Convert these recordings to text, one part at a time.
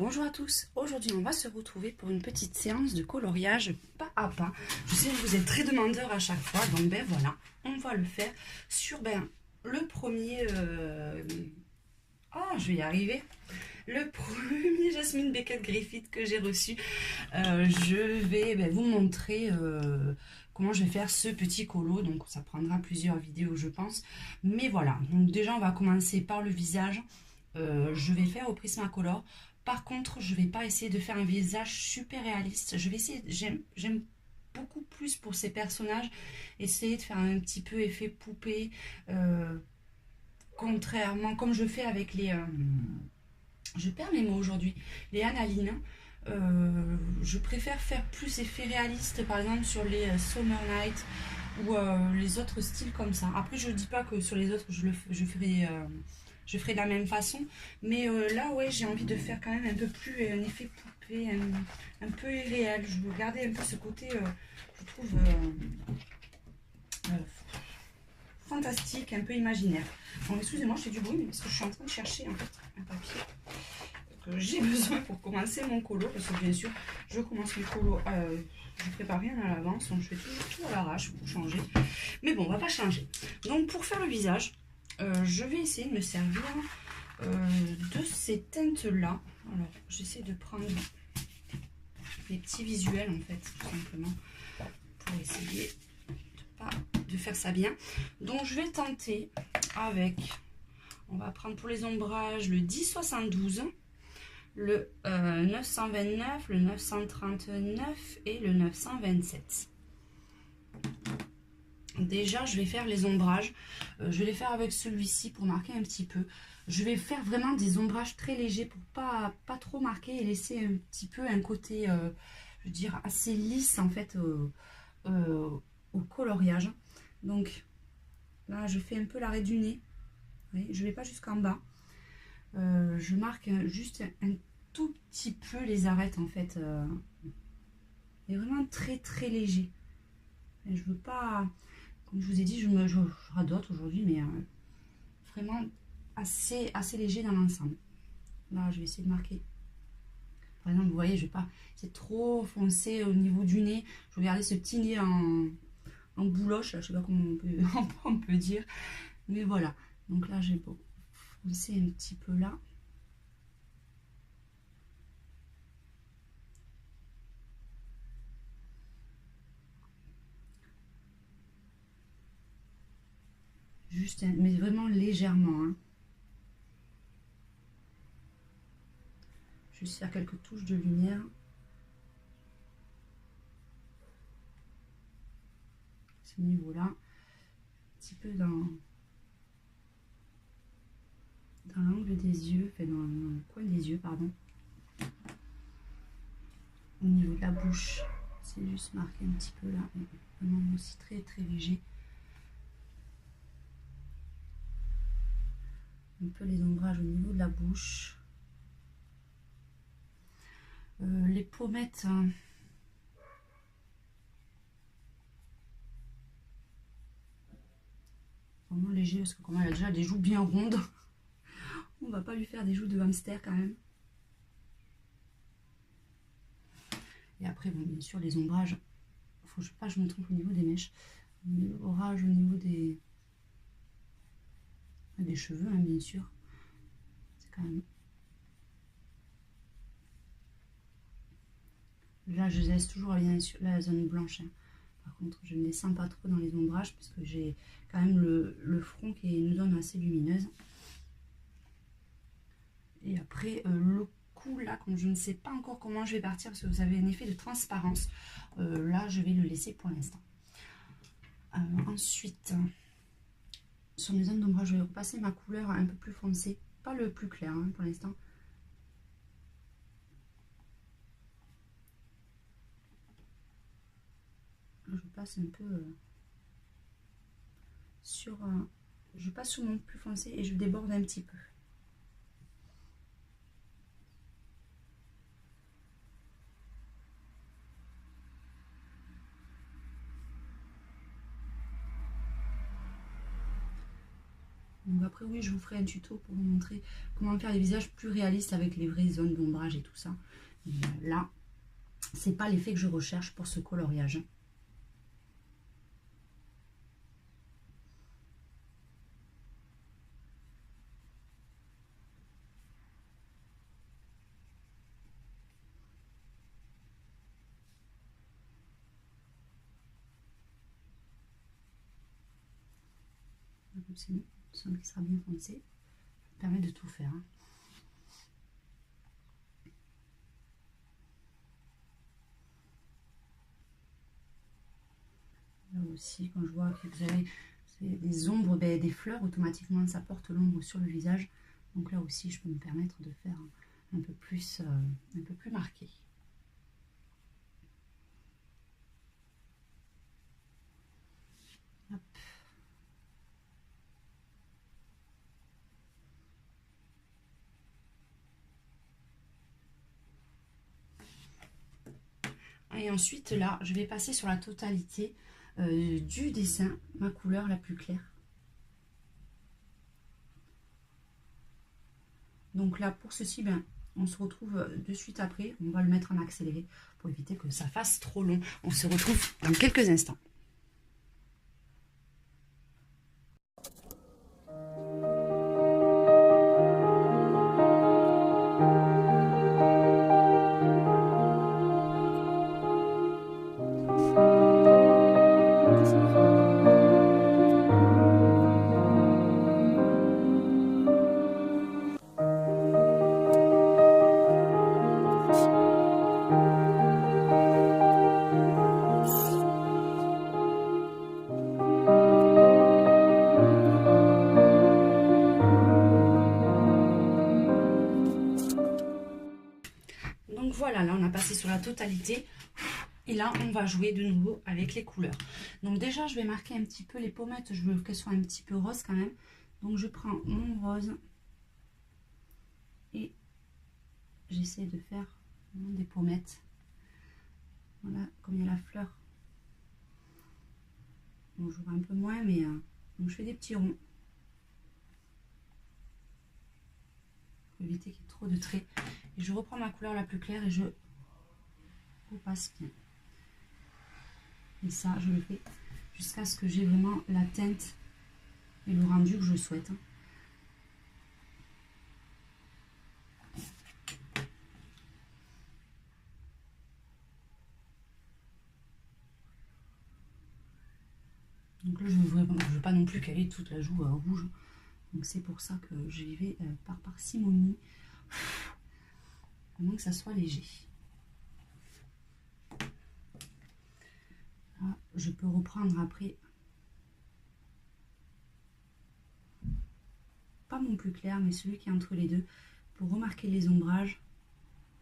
Bonjour à tous, aujourd'hui on va se retrouver pour une petite séance de coloriage pas à pas. Je sais que vous êtes très demandeurs à chaque fois, donc ben voilà, on va le faire sur le premier... je vais y arriver. Le premier Jasmine Beckett Griffith que j'ai reçu. Je vais vous montrer comment je vais faire ce petit colo, donc ça prendra plusieurs vidéos je pense. Mais voilà, donc déjà on va commencer par le visage. Je vais faire au Prismacolor. Par contre, je vais pas essayer de faire un visage super réaliste. Je vais essayer, j'aime beaucoup plus pour ces personnages, essayer de faire un petit peu effet poupée, contrairement, comme je fais avec les... je perds mes mots aujourd'hui, les Analine. Je préfère faire plus effet réaliste, par exemple sur les Summer Night ou les autres styles comme ça. Après, je dis pas que sur les autres, je ferai de la même façon, mais là ouais, j'ai envie de faire quand même un peu plus un effet poupée, un peu irréel. Je veux garder un peu ce côté, je trouve fantastique, un peu imaginaire. Bon, excusez-moi, je fais du bruit, mais parce que je suis en train de chercher en fait un papier que j'ai besoin pour commencer mon colo, parce que bien sûr je commence mes colos, je prépare rien à l'avance, donc je fais toujours tout à l'arrache pour changer, mais bon, on va pas changer. Donc pour faire le visage, je vais essayer de me servir de ces teintes là. Alors j'essaie de prendre des petits visuels en fait, tout simplement, pour essayer de faire ça bien. Donc je vais tenter avec, on va prendre pour les ombrages le 1072, le 929, le 939 et le 927. Déjà, je vais faire les ombrages. Je vais les faire avec celui-ci pour marquer un petit peu. Je vais faire vraiment des ombrages très légers pour pas trop marquer et laisser un petit peu un côté, je veux dire, assez lisse en fait au coloriage. Donc là, je fais un peu l'arrêt du nez. Vous voyez, je ne vais pas jusqu'en bas. Je marque juste un tout petit peu les arêtes en fait. Et vraiment très très léger. Et je veux pas... Comme je vous ai dit, je radote aujourd'hui, mais vraiment assez léger dans l'ensemble. Là, je vais essayer de marquer. Par exemple, vous voyez, je vais pas... C'est trop foncé au niveau du nez. Je vais garder ce petit nez en bouloche. Là, je sais pas comment on peut dire. Mais voilà. Donc là, j'ai foncé un petit peu là. Juste, mais vraiment légèrement. Hein. Juste faire quelques touches de lumière. Ce niveau-là. Un petit peu dans l'angle des yeux, enfin dans le coin des yeux, pardon. Au niveau de la bouche, c'est juste marqué un petit peu là. Vraiment aussi très très léger. Un peu les ombrages au niveau de la bouche. Les pommettes, hein. Vraiment léger parce que comme elle a déjà des joues bien rondes, on va pas lui faire des joues de hamster quand même. Et après, bon, bien sûr, les ombrages, faut pas que je me trompe au niveau des mèches. L'orage au niveau des cheveux, hein, bien sûr. C'est quand même... Là, je laisse toujours bien sûr la zone blanche. Hein. Par contre, je ne descends pas trop dans les ombrages parce que j'ai quand même le front qui est une zone assez lumineuse. Et après, le cou, là, comme je ne sais pas encore comment je vais partir parce que vous avez un effet de transparence, là, je vais le laisser pour l'instant. Ensuite, sur mes zones d'ombrage, je vais repasser ma couleur un peu plus foncée. Pas le plus clair hein, pour l'instant. Je passe un peu sur... je passe sur mon plus foncé et je déborde un petit peu. On va après, oui, je vous ferai un tuto pour vous montrer comment faire des visages plus réalistes avec les vraies zones d'ombrage et tout ça. Mais là, c'est pas l'effet que je recherche pour ce coloriage. C'est une zone qui sera bien foncée. Ça permet de tout faire. Hein. Là aussi, quand je vois que vous avez des ombres, ben, des fleurs, automatiquement ça porte l'ombre sur le visage. Donc là aussi, je peux me permettre de faire un peu plus marqué. Hop. Et ensuite, là, je vais passer sur la totalité du dessin, ma couleur la plus claire. Donc là, pour ceci, ben, on se retrouve de suite après. On va le mettre en accéléré pour éviter que ça fasse trop long. On se retrouve dans quelques instants. Donc voilà, là on a passé sur la totalité. Et là, on va jouer de nouveau avec les couleurs. Donc déjà, je vais marquer un petit peu les pommettes. Je veux qu'elles soient un petit peu roses quand même. Donc je prends mon rose. Et j'essaie de faire des pommettes. Voilà, comme il y a la fleur. Bon, je vois un peu moins, mais donc je fais des petits ronds. Pour éviter qu'il y ait trop de traits. Et je reprends ma couleur la plus claire et je repasse bien. Et ça, je le fais jusqu'à ce que j'ai vraiment la teinte et le rendu que je souhaite. Donc là, je ne veux pas non plus qu'elle ait toute la joue rouge. Donc c'est pour ça que j'y vais par parcimonie. À moins que ça soit léger. Là, je peux reprendre après. Pas mon plus clair, mais celui qui est entre les deux. Pour remarquer les ombrages.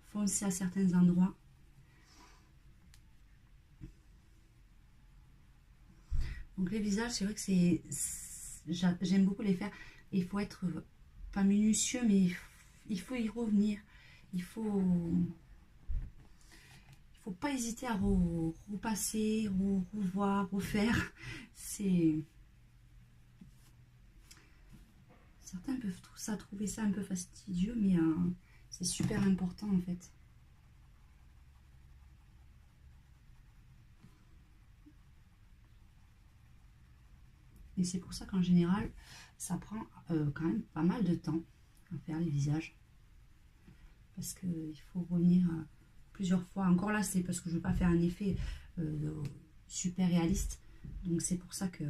Foncer à certains endroits. Donc les visages, c'est vrai que j'aime beaucoup les faire. Il faut être pas minutieux, mais il faut y revenir. Il faut pas hésiter à repasser, revoir, refaire. Certains peuvent trouver ça un peu fastidieux, mais c'est super important en fait. Et c'est pour ça qu'en général, ça prend quand même pas mal de temps à faire les visages. Parce qu'il faut revenir plusieurs fois. Encore là, c'est parce que je ne veux pas faire un effet super réaliste. Donc c'est pour ça que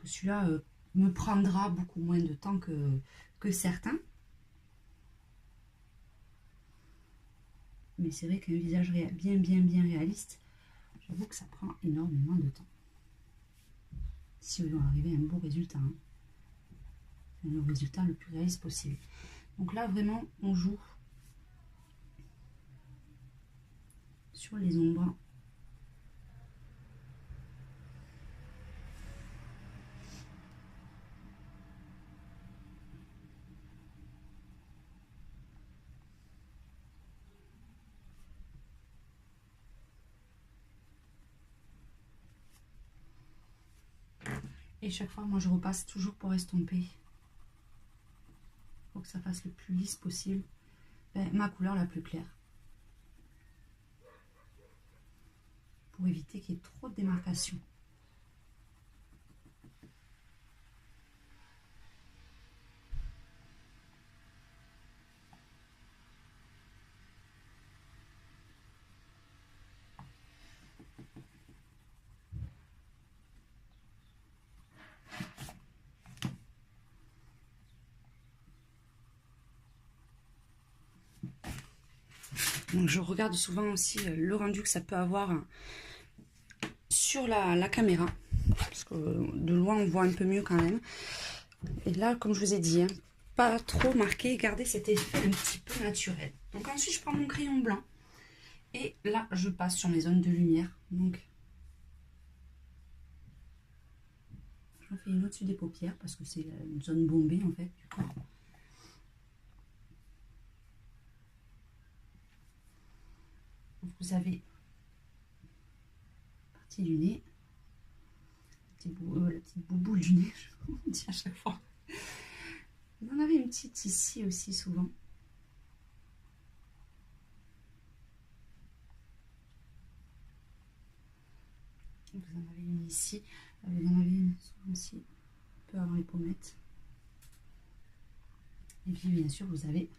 celui-là me prendra beaucoup moins de temps que certains. Mais c'est vrai qu'un visage bien réaliste, j'avoue que ça prend énormément de temps. Si on veut arriver à un beau résultat. Hein. Le résultat le plus réaliste possible. Donc là, vraiment, on joue sur les ombres. Et chaque fois, moi, je repasse toujours pour estomper. Pour que ça fasse le plus lisse possible. Ben, ma couleur la plus claire. Pour éviter qu'il y ait trop de démarcation. Donc je regarde souvent aussi le rendu que ça peut avoir sur la caméra. Parce que de loin on voit un peu mieux quand même. Et là, comme je vous ai dit, hein, pas trop marqué, garder cet effet un petit peu naturel. Donc ensuite je prends mon crayon blanc. Et là je passe sur mes zones de lumière. Donc j'en fais une au-dessus des paupières parce que c'est une zone bombée en fait du corps. Vous avez la partie du nez, la petite bouboule du nez, je vous dis à chaque fois. Vous en avez une petite ici aussi souvent. Vous en avez une ici, vous en avez une souvent aussi, un peu avant les pommettes. Et puis bien sûr vous avez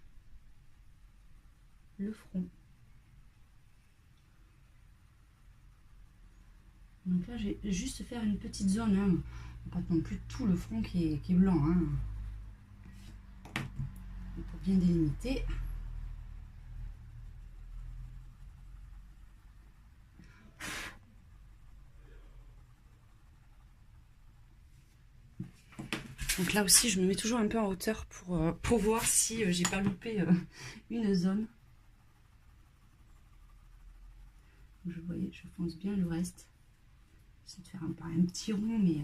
le front. Donc là, je vais juste faire une petite zone, hein. Pas non plus tout le front qui est blanc, hein. Pour bien délimiter. Donc là aussi, je me mets toujours un peu en hauteur pour voir si j'ai pas loupé une zone. Je voyais, je fonce bien le reste. J'essaie de faire un petit rond, mais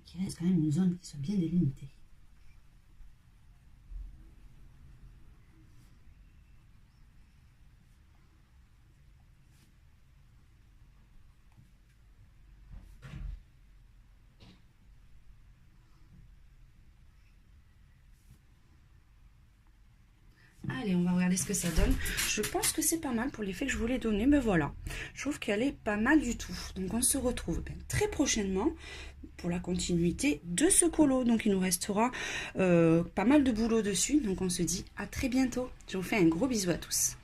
qu'il reste quand même une zone qui soit bien délimitée. Allez, on va regarder ce que ça donne. Je pense que c'est pas mal pour l'effet que je voulais donner. Mais voilà, je trouve qu'elle est pas mal du tout. Donc on se retrouve très prochainement pour la continuité de ce colo. Donc il nous restera pas mal de boulot dessus. Donc on se dit à très bientôt. Je vous fais un gros bisou à tous.